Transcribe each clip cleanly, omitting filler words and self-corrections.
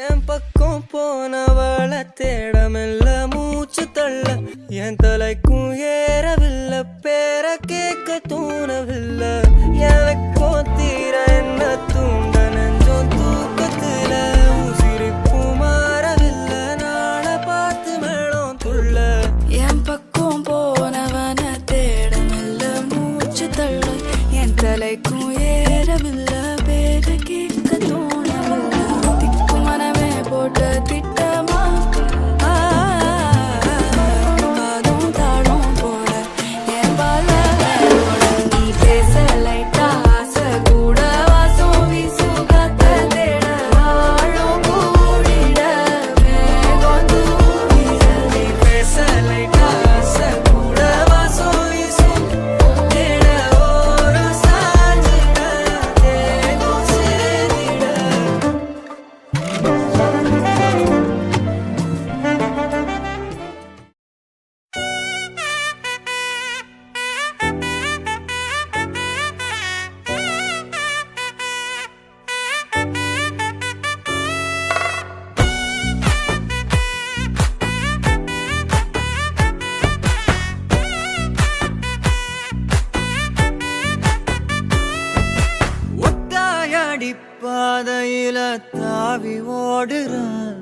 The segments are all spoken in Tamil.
என் பக்கம் போனவள தேடமில்ல மூச்சு தள்ள என் தலைக்கும் ஏறவில்லை பேர கேட்க தோணவில்லை எனக்கும் தீர என்ன தூண்ட நெஞ்சோம் தூக்கத்துல உசிரிப்பு மாறவில்லை நாளை பார்த்து மேளம் துள்ள என் பக்கம் போனவன தேடமில்ல மூச்சு தள்ள என் தலைக்கும் ஏறவில்லை பேர கேட்க தோணவில்லை திக்கு மனமே போட்ட திட்டமா காதும் தாழும் போல என் பால நீ பேச லைட்டா ஆசை கூட வாசம் வீசும் காத்த தேட ஆழம் கூடிட மேகம் தூக்கிட நீ பேச லைட்டா ஆசை கூட வாசம் வீசும் தேட ஓரம் சாஞ்சிட தேகம் சேரிட ஒத்தாயடி பாதையில தாவி ஓடுறான்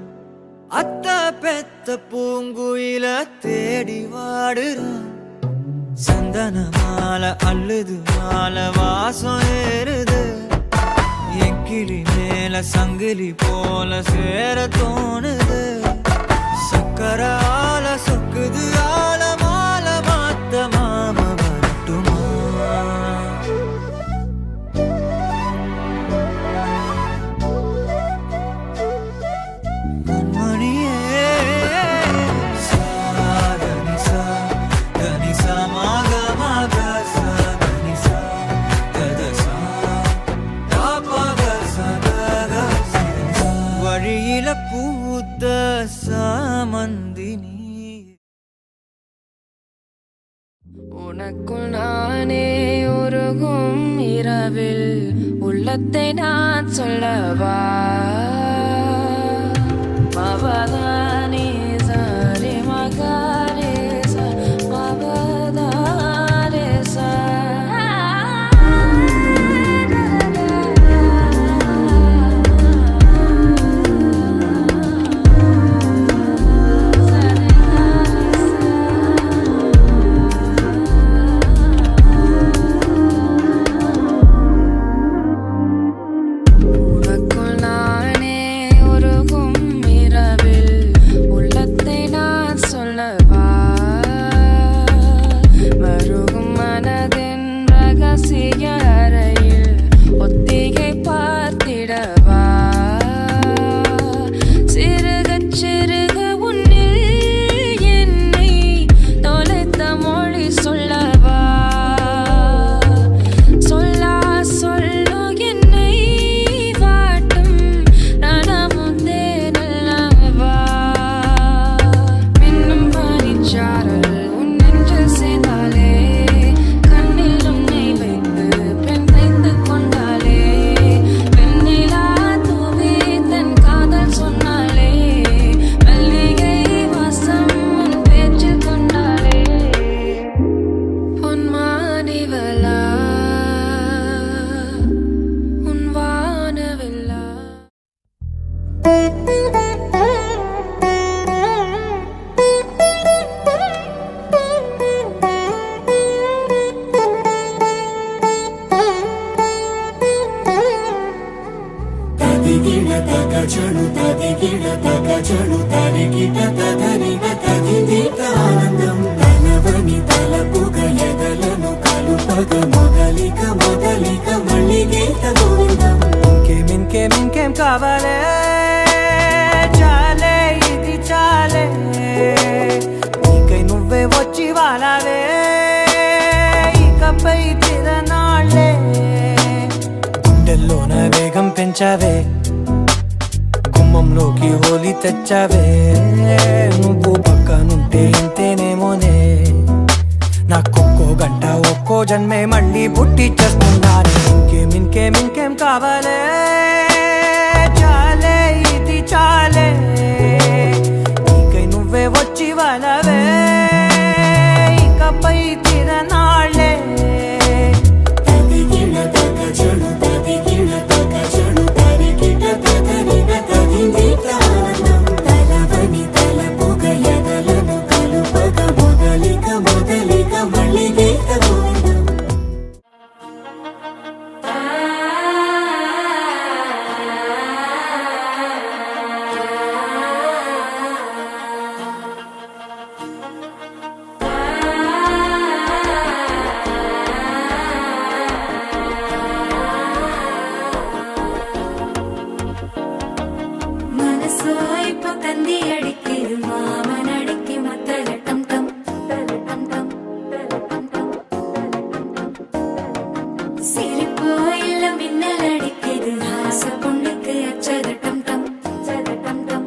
அத்த பெத்த பூங்குயில தேடி வாடுறான் சந்தன மாலை அள்ளுது மாலை வாசம் ஏறுது என் கிளி மேல சங்கிலி போல சேர தோணுது சக்கர ஆல சொக்குது ஆல மாலை மாத்த மாம வரட்டுமா மணியே சாதனிசா தனிசா மாக மாக சாதனிசா ததசா தாபக சதக சிதனிசா வழியில பூத்த சாமந்தினி உனக்குள் நானே உருகும் இரவில் உள்ளத்தை நான் சொல்லவா மவதானி சாரி மகாரே சா மவதாரே சா உனக்குள் நானே உருகும் இரவில் உள்ளத்தை நான் சொல்லவா மருகும் மனதின் ரகசிய அறையில் ஒத்திகை பார்த்திடவா சிறுக சிறுக உன்னில் என்னை தொலைத்த மொழி சொல்லவா சொல்லா சொல்லு என்னை வாட்டும் ரணமுந்தே நல்லவா மின்னும் பனிச்சாரல் உன் நெஞ்சில் சேர்ந்தாலே கண்ணில் உன்னை வைத்து பெண் தைத்து கொண்டாலே வெண்ணிலா தூவி தன் காதல் சொன்னாலே மல்லிகை வாசம் உன் பேச்சில் கொண்டாலே பொன்மானிவலா உன் வானவில்லா ತದಿಗಿಡ ತಗಚಣು ತದಿಗಿಡ ತಗಚಣು ತರಿಗಿಡ ತದರಿಗ ತದಿದೀತ ಆನಂದಂ ತಲವನಿ ತಲಪುಗ ಎದಲನು ಕಲುಪಗ ಮೊದಲಿಗ ಮೊದಲಿಗ ಮಳ್ಳಿಗೇತ ಗೋವಿಂದಂ ఇంకేం కావాలే చాలే ఇది చాలే నీకై నువ్వే వచ్చి వాలావే ఇకపై తిరనాళ్ళే గుండెల్లోన వేగం పెంచావే గుమ్మంలోకి హోలీ తెచ్చావే నువ్వు పక్కనుంటే ఇంతేనేమోనే నాకొక్కో గంట ఒక్కో జన్మే మళ్ళీ పుట్టి చేస్తున్నాను ఇంకేం కావాలే చాలే ఇది மனசோ இப்போ தந்தி அடிக்குது மாமன் அடிக்கு மத்தல டம் டம் டம் டம் சிரிப்போ இல்ல மின்னல் அடிக்குது ஆச பொண்ணுக்கு அச்சத டம் டம் டம் டம்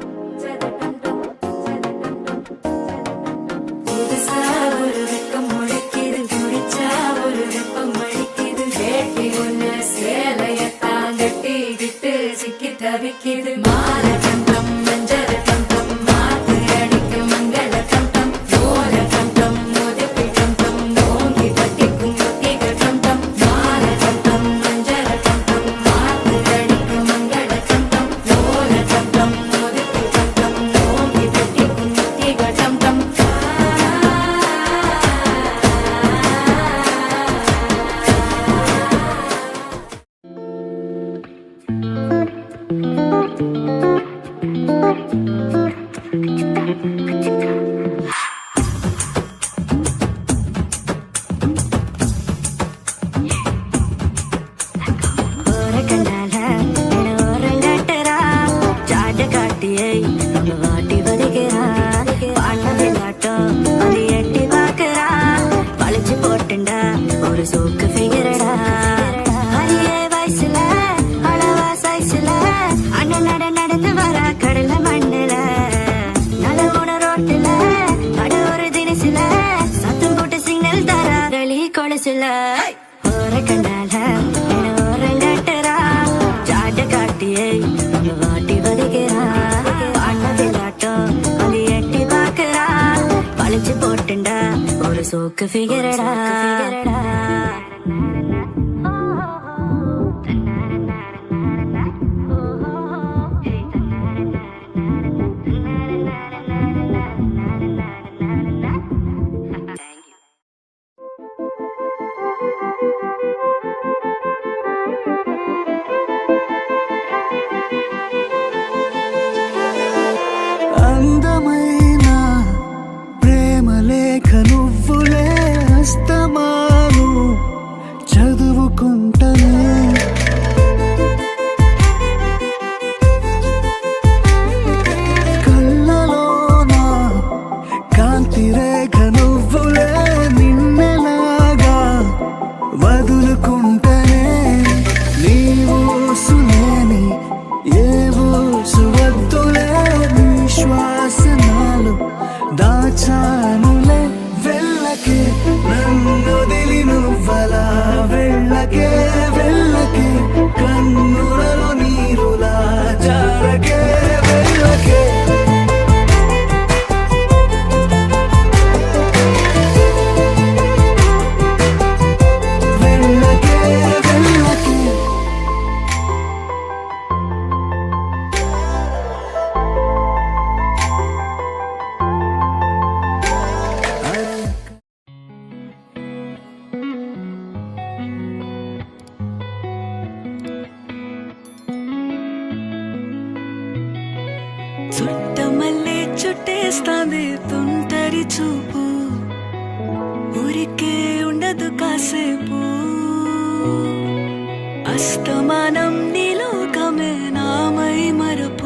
புதுசா ஒரு வெக்கம் முளைக்குது குடிச்சா ஒரு வெப்பம் அடிக்குது வேட்டி ஒண்ணு சேலையத்தான் கட்டிக்கிட்டு சிக்கி தவிக்குது மால டம் டம் மஞ்சள் டம் டம் மாத்து அடிக்கும் மங்கள டம் டம் ஓல டம் டம் மோதிப்பி டம் டம் நோங்கி பட்டிக்கும் முத்திக டம் டம் மால டம் டம் மஞ்சள் டம் டம் மாத்து அடிக்கும் மங்கள டம் டம் ஓல டம் டம் மோதிப்பி டம் டம் நோங்கி பட்டிக்கும் முத்திக டம் டம் ஒரு சோக்கு ஃபிகரடா அரிய வயசுல அளவா சைஸ்ல அண்ணன் நடந்து வர கடல மண்ணுல நலவோட ரோட்டுல அட ஒரு தினசுல சத்தம் போட்டு சிக்னல் தர களி கொலசுல ஒரு கண்டால ஓரங்கட்டுறா ஜாட காட்டியை வாட்டி வதைக்கிறா பாட்ட விளாட்டம் அது எட்டி பாக்குறா பழிச்சு போட்டுண்டா ஒரு சோக்கு ஃபிகரடா అందమైన ప్రేమ లేఖ నువ్వులే అస్తమాను చదువుకుంటనే కళ్ళలోన కాంతి రేఖ నువ్వులే నిన్నలాగా వదులుకుంటనే నీవు సులేని ఏవో సువద్దులే శ్వాసనాలు దాచానులే వెళ్ళకే నన్నొదిలి నువ్వలా వెళ్ళకే వెళ్ళకే కన్నులలో నీరులా జారకే వెళ్ళకే వెళ్ళకే వెళ్ళకే చుట్టమల్లే చుట్టేస్తాంది తుంటరి చూపు ఊరికే ఉండదు కాసేపు అస్తమానం నీలోకమే నామై మరపు